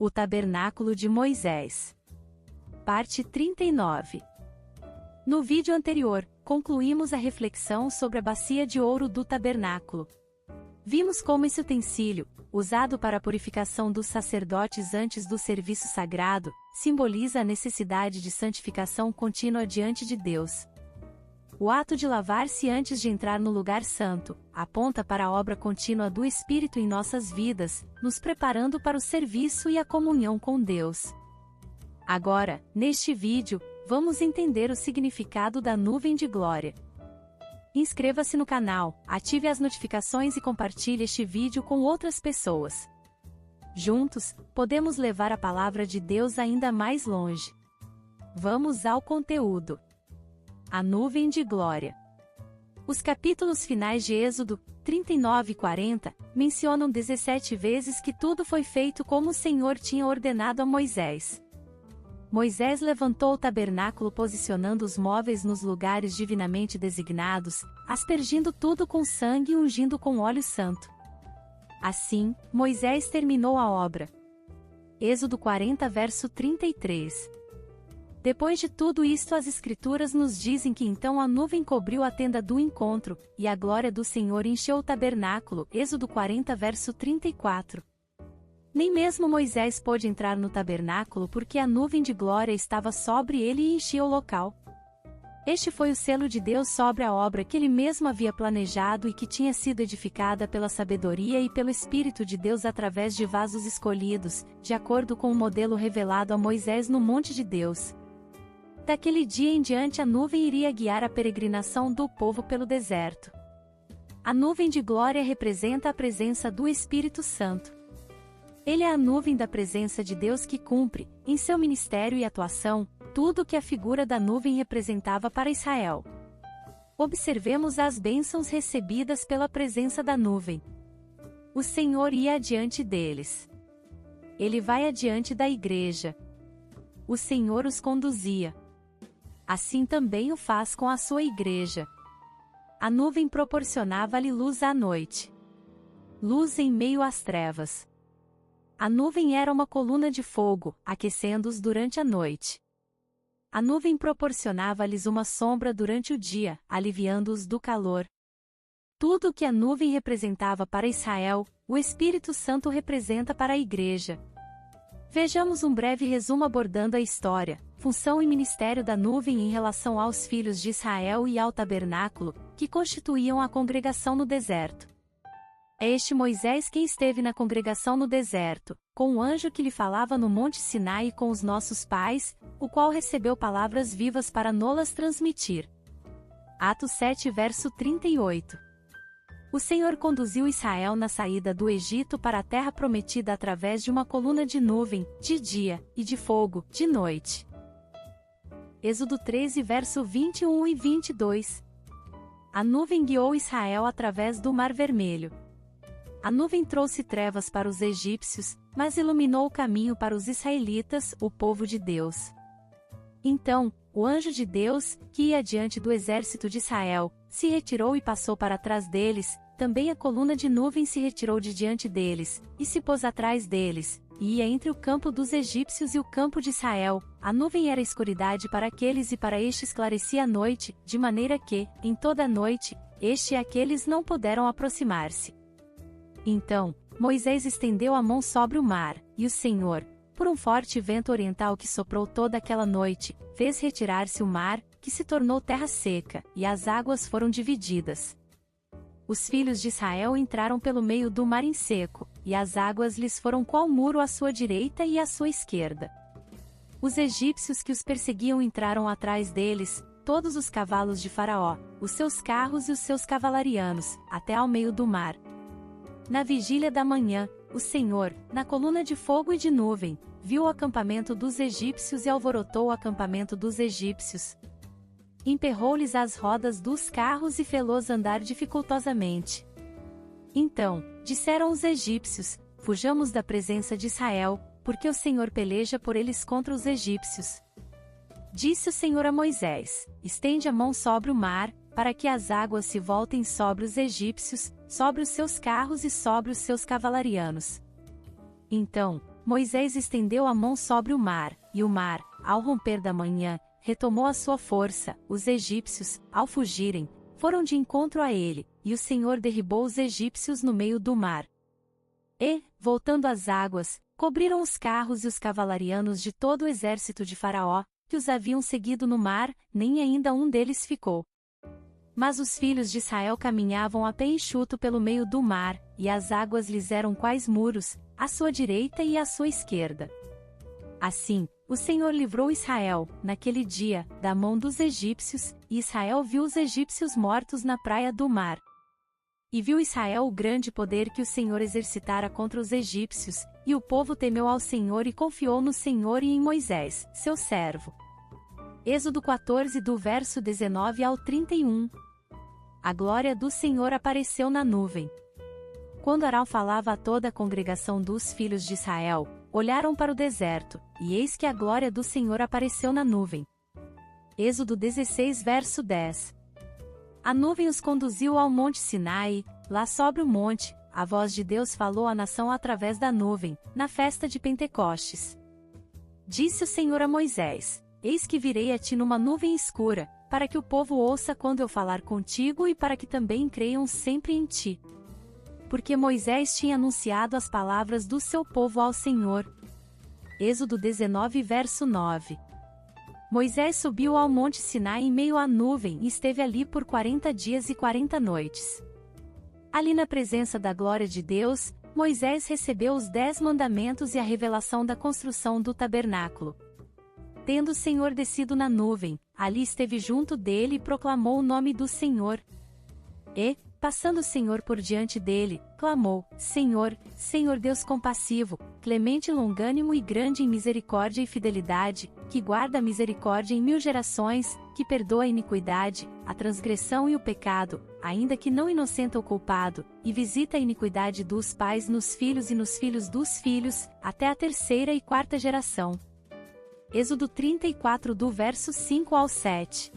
O tabernáculo de Moisés. Parte 39. No vídeo anterior, concluímos a reflexão sobre a bacia de ouro do tabernáculo. Vimos como esse utensílio, usado para a purificação dos sacerdotes antes do serviço sagrado, simboliza a necessidade de santificação contínua diante de Deus. O ato de lavar-se antes de entrar no lugar santo, aponta para a obra contínua do Espírito em nossas vidas, nos preparando para o serviço e a comunhão com Deus. Agora, neste vídeo, vamos entender o significado da nuvem de glória. Inscreva-se no canal, ative as notificações e compartilhe este vídeo com outras pessoas. Juntos, podemos levar a palavra de Deus ainda mais longe. Vamos ao conteúdo. A nuvem de glória. Os capítulos finais de Êxodo 39 e 40 mencionam 17 vezes que tudo foi feito como o Senhor tinha ordenado a Moisés. Moisés levantou o tabernáculo posicionando os móveis nos lugares divinamente designados, aspergindo tudo com sangue e ungindo com óleo santo. Assim, Moisés terminou a obra. Êxodo 40 verso 33. Depois de tudo isto, as Escrituras nos dizem que então a nuvem cobriu a tenda do encontro, e a glória do Senhor encheu o tabernáculo. Êxodo 40 verso 34. Nem mesmo Moisés pôde entrar no tabernáculo porque a nuvem de glória estava sobre ele e enchia o local. Este foi o selo de Deus sobre a obra que ele mesmo havia planejado e que tinha sido edificada pela sabedoria e pelo Espírito de Deus através de vasos escolhidos, de acordo com o modelo revelado a Moisés no Monte de Deus. Daquele dia em diante a nuvem iria guiar a peregrinação do povo pelo deserto. A nuvem de glória representa a presença do Espírito Santo. Ele é a nuvem da presença de Deus que cumpre, em seu ministério e atuação, tudo o que a figura da nuvem representava para Israel. Observemos as bênçãos recebidas pela presença da nuvem. O Senhor ia adiante deles. Ele vai adiante da igreja. O Senhor os conduzia. Assim também o faz com a sua igreja. A nuvem proporcionava-lhe luz à noite. Luz em meio às trevas. A nuvem era uma coluna de fogo, aquecendo-os durante a noite. A nuvem proporcionava-lhes uma sombra durante o dia, aliviando-os do calor. Tudo o que a nuvem representava para Israel, o Espírito Santo representa para a igreja. Vejamos um breve resumo abordando a história, função e ministério da nuvem em relação aos filhos de Israel e ao tabernáculo, que constituíam a congregação no deserto. É este Moisés quem esteve na congregação no deserto, com o anjo que lhe falava no Monte Sinai com os nossos pais, o qual recebeu palavras vivas para nolas transmitir. Atos 7 verso 38. O Senhor conduziu Israel na saída do Egito para a terra prometida através de uma coluna de nuvem, de dia, e de fogo, de noite. Êxodo 13 verso 21 e 22. A nuvem guiou Israel através do Mar Vermelho. A nuvem trouxe trevas para os egípcios, mas iluminou o caminho para os israelitas, o povo de Deus. Então, o anjo de Deus, que ia diante do exército de Israel, se retirou e passou para trás deles, também a coluna de nuvem se retirou de diante deles, e se pôs atrás deles, e ia entre o campo dos egípcios e o campo de Israel. A nuvem era escuridade para aqueles e para este esclarecia a noite, de maneira que, em toda a noite, este e aqueles não puderam aproximar-se. Então, Moisés estendeu a mão sobre o mar, e o Senhor, por um forte vento oriental que soprou toda aquela noite, fez retirar-se o mar, que se tornou terra seca, e as águas foram divididas. Os filhos de Israel entraram pelo meio do mar em seco, e as águas lhes foram qual muro à sua direita e à sua esquerda. Os egípcios que os perseguiam entraram atrás deles, todos os cavalos de Faraó, os seus carros e os seus cavalarianos, até ao meio do mar. Na vigília da manhã, o Senhor, na coluna de fogo e de nuvem, viu o acampamento dos egípcios e alvorotou o acampamento dos egípcios. Emperrou-lhes as rodas dos carros e fê-los andar dificultosamente. Então, disseram os egípcios: fujamos da presença de Israel, porque o Senhor peleja por eles contra os egípcios. Disse o Senhor a Moisés: estende a mão sobre o mar, para que as águas se voltem sobre os egípcios, sobre os seus carros e sobre os seus cavalarianos. Então, Moisés estendeu a mão sobre o mar, e o mar, ao romper da manhã, retomou a sua força. Os egípcios, ao fugirem, foram de encontro a ele, e o Senhor derribou os egípcios no meio do mar. E, voltando às águas, cobriram os carros e os cavalarianos de todo o exército de Faraó, que os haviam seguido no mar, nem ainda um deles ficou. Mas os filhos de Israel caminhavam a pé enxuto pelo meio do mar, e as águas lhes eram quais muros, à sua direita e à sua esquerda. Assim, o Senhor livrou Israel, naquele dia, da mão dos egípcios, e Israel viu os egípcios mortos na praia do mar. E viu Israel o grande poder que o Senhor exercitara contra os egípcios, e o povo temeu ao Senhor e confiou no Senhor e em Moisés, seu servo. Êxodo 14 do verso 19 ao 31. A glória do Senhor apareceu na nuvem. Quando Arão falava a toda a congregação dos filhos de Israel, olharam para o deserto, e eis que a glória do Senhor apareceu na nuvem. Êxodo 16 verso 10. A nuvem os conduziu ao monte Sinai, lá sobre o monte, a voz de Deus falou à nação através da nuvem, na festa de Pentecostes. Disse o Senhor a Moisés: Eis que virei a ti numa nuvem escura, para que o povo ouça quando eu falar contigo e para que também creiam sempre em ti. Porque Moisés tinha anunciado as palavras do seu povo ao Senhor. Êxodo 19 verso 9. Moisés subiu ao monte Sinai em meio à nuvem e esteve ali por 40 dias e 40 noites. Ali na presença da glória de Deus, Moisés recebeu os 10 mandamentos e a revelação da construção do tabernáculo. Tendo o Senhor descido na nuvem, ali esteve junto dele e proclamou o nome do Senhor. E, passando o Senhor por diante dele, clamou: Senhor, Senhor Deus compassivo, clemente e longânimo e grande em misericórdia e fidelidade, que guarda a misericórdia em 1000 gerações, que perdoa a iniquidade, a transgressão e o pecado, ainda que não inocenta o culpado, e visita a iniquidade dos pais nos filhos e nos filhos dos filhos, até a 3ª e 4ª geração. Êxodo 34 do verso 5 ao 7.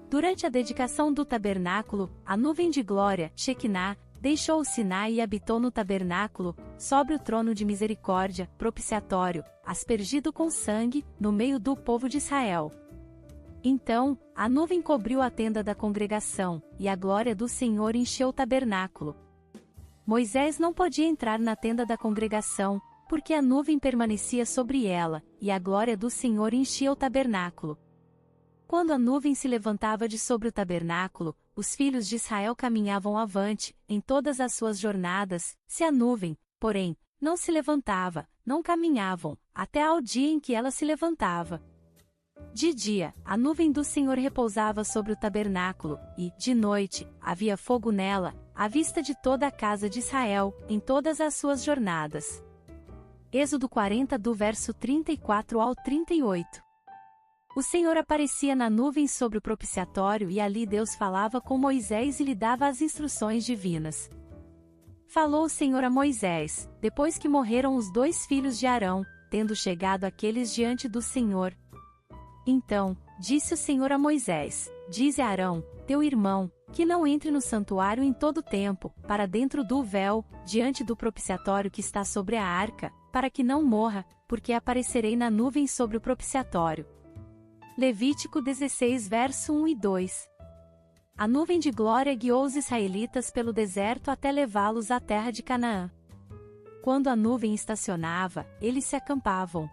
Durante a dedicação do tabernáculo, a nuvem de glória, Shekinah, deixou o Sinai e habitou no tabernáculo, sobre o trono de misericórdia, propiciatório, aspergido com sangue, no meio do povo de Israel. Então, a nuvem cobriu a tenda da congregação, e a glória do Senhor encheu o tabernáculo. Moisés não podia entrar na tenda da congregação, porque a nuvem permanecia sobre ela, e a glória do Senhor enchia o tabernáculo. Quando a nuvem se levantava de sobre o tabernáculo, os filhos de Israel caminhavam avante, em todas as suas jornadas. Se a nuvem, porém, não se levantava, não caminhavam, até ao dia em que ela se levantava. De dia, a nuvem do Senhor repousava sobre o tabernáculo, e, de noite, havia fogo nela, à vista de toda a casa de Israel, em todas as suas jornadas. Êxodo 40 do verso 34 ao 38. O Senhor aparecia na nuvem sobre o propiciatório e ali Deus falava com Moisés e lhe dava as instruções divinas. Falou o Senhor a Moisés, depois que morreram os 2 filhos de Arão, tendo chegado aqueles diante do Senhor. Então, disse o Senhor a Moisés: Dize a Arão, teu irmão, que não entre no santuário em todo o tempo, para dentro do véu, diante do propiciatório que está sobre a arca, para que não morra, porque aparecerei na nuvem sobre o propiciatório. Levítico 16 verso 1 e 2. A nuvem de glória guiou os israelitas pelo deserto até levá-los à terra de Canaã. Quando a nuvem estacionava, eles se acampavam.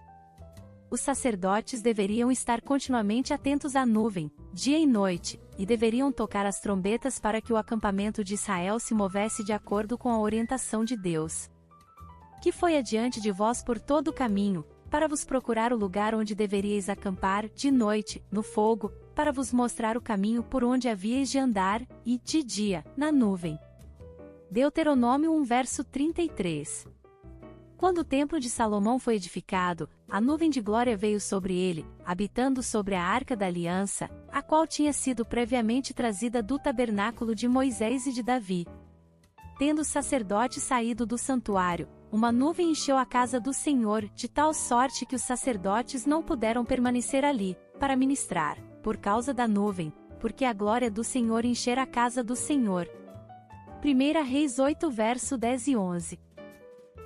Os sacerdotes deveriam estar continuamente atentos à nuvem, dia e noite, e deveriam tocar as trombetas para que o acampamento de Israel se movesse de acordo com a orientação de Deus. Que foi adiante de vós por todo o caminho, para vos procurar o lugar onde deveríeis acampar, de noite, no fogo, para vos mostrar o caminho por onde havíeis de andar, e, de dia, na nuvem. Deuteronômio 1 verso 33. Quando o templo de Salomão foi edificado, a nuvem de glória veio sobre ele, habitando sobre a arca da aliança, a qual tinha sido previamente trazida do tabernáculo de Moisés e de Davi. Tendo os sacerdotes saído do santuário, uma nuvem encheu a casa do Senhor, de tal sorte que os sacerdotes não puderam permanecer ali, para ministrar, por causa da nuvem, porque a glória do Senhor enchera a casa do Senhor. 1 Reis 8 verso 10 e 11.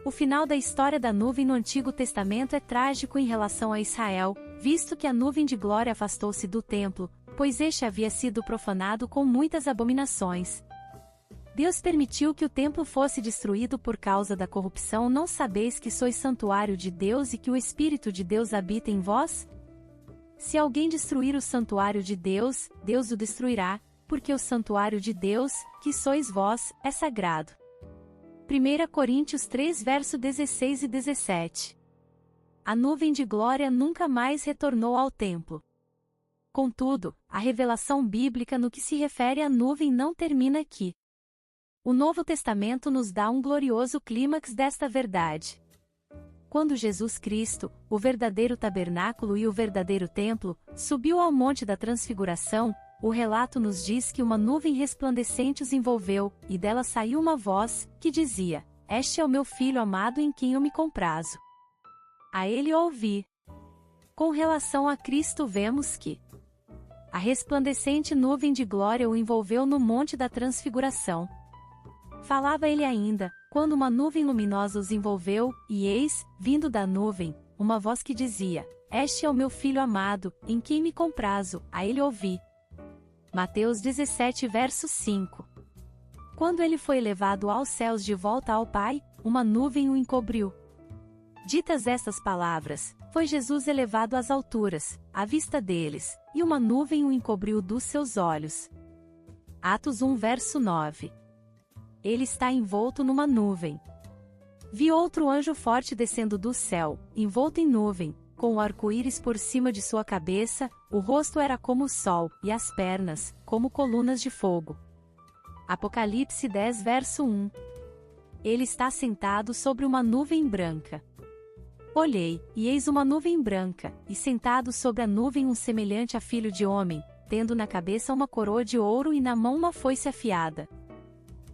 O final da história da nuvem no Antigo Testamento é trágico em relação a Israel, visto que a nuvem de glória afastou-se do templo, pois este havia sido profanado com muitas abominações. Deus permitiu que o templo fosse destruído por causa da corrupção. Não sabeis que sois santuário de Deus e que o Espírito de Deus habita em vós? Se alguém destruir o santuário de Deus, Deus o destruirá, porque o santuário de Deus, que sois vós, é sagrado. 1 Coríntios 3 verso 16 e 17. A nuvem de glória nunca mais retornou ao templo. Contudo, a revelação bíblica no que se refere à nuvem não termina aqui. O Novo Testamento nos dá um glorioso clímax desta verdade. Quando Jesus Cristo, o verdadeiro tabernáculo e o verdadeiro templo, subiu ao Monte da Transfiguração, o relato nos diz que uma nuvem resplandecente os envolveu, e dela saiu uma voz, que dizia: Este é o meu Filho amado em quem eu me comprazo. A ele ouvi. Com relação a Cristo vemos que a resplandecente nuvem de glória o envolveu no Monte da Transfiguração. Falava ele ainda, quando uma nuvem luminosa os envolveu, e eis, vindo da nuvem, uma voz que dizia: Este é o meu Filho amado, em quem me comprazo, a ele ouvi. Mateus 17 verso 5. Quando ele foi levado aos céus de volta ao Pai, uma nuvem o encobriu. Ditas estas palavras, foi Jesus elevado às alturas, à vista deles, e uma nuvem o encobriu dos seus olhos. Atos 1 verso 9. Ele está envolto numa nuvem. Vi outro anjo forte descendo do céu, envolto em nuvem, com o arco-íris por cima de sua cabeça, o rosto era como o sol, e as pernas, como colunas de fogo. Apocalipse 10 verso 1. Ele está sentado sobre uma nuvem branca. Olhei, e eis uma nuvem branca, e sentado sobre a nuvem um semelhante a filho de homem, tendo na cabeça uma coroa de ouro e na mão uma foice afiada.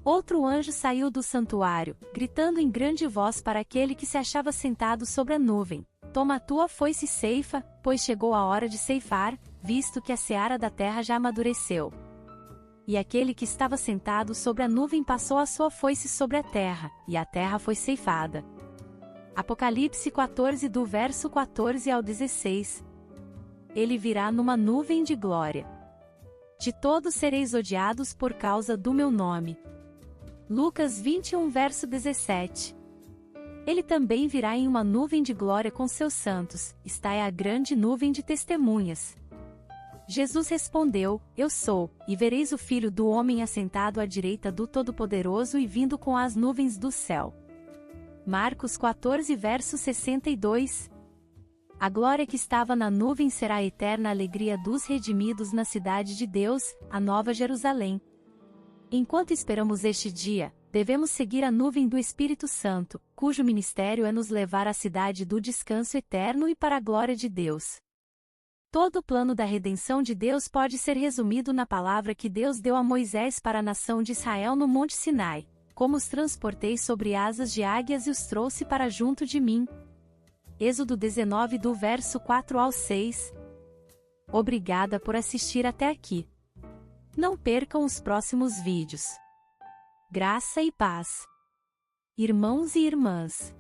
Outro anjo saiu do santuário, gritando em grande voz para aquele que se achava sentado sobre a nuvem: Toma a tua foice e ceifa, pois chegou a hora de ceifar, visto que a seara da terra já amadureceu. E aquele que estava sentado sobre a nuvem passou a sua foice sobre a terra, e a terra foi ceifada. Apocalipse 14 do verso 14 ao 16. Ele virá numa nuvem de glória. De todos sereis odiados por causa do meu nome. Lucas 21 verso 17. Ele também virá em uma nuvem de glória com seus santos, esta é a grande nuvem de testemunhas. Jesus respondeu: Eu sou, e vereis o Filho do Homem assentado à direita do Todo-Poderoso e vindo com as nuvens do céu. Marcos 14 verso 62. A glória que estava na nuvem será a eterna alegria dos redimidos na cidade de Deus, a Nova Jerusalém. Enquanto esperamos este dia, devemos seguir a nuvem do Espírito Santo, cujo ministério é nos levar à cidade do descanso eterno e para a glória de Deus. Todo o plano da redenção de Deus pode ser resumido na palavra que Deus deu a Moisés para a nação de Israel no Monte Sinai: Como os transportei sobre asas de águias e os trouxe para junto de mim. Êxodo 19 do verso 4 ao 6. Obrigada por assistir até aqui. Não percam os próximos vídeos. Graça e paz. Irmãos e irmãs.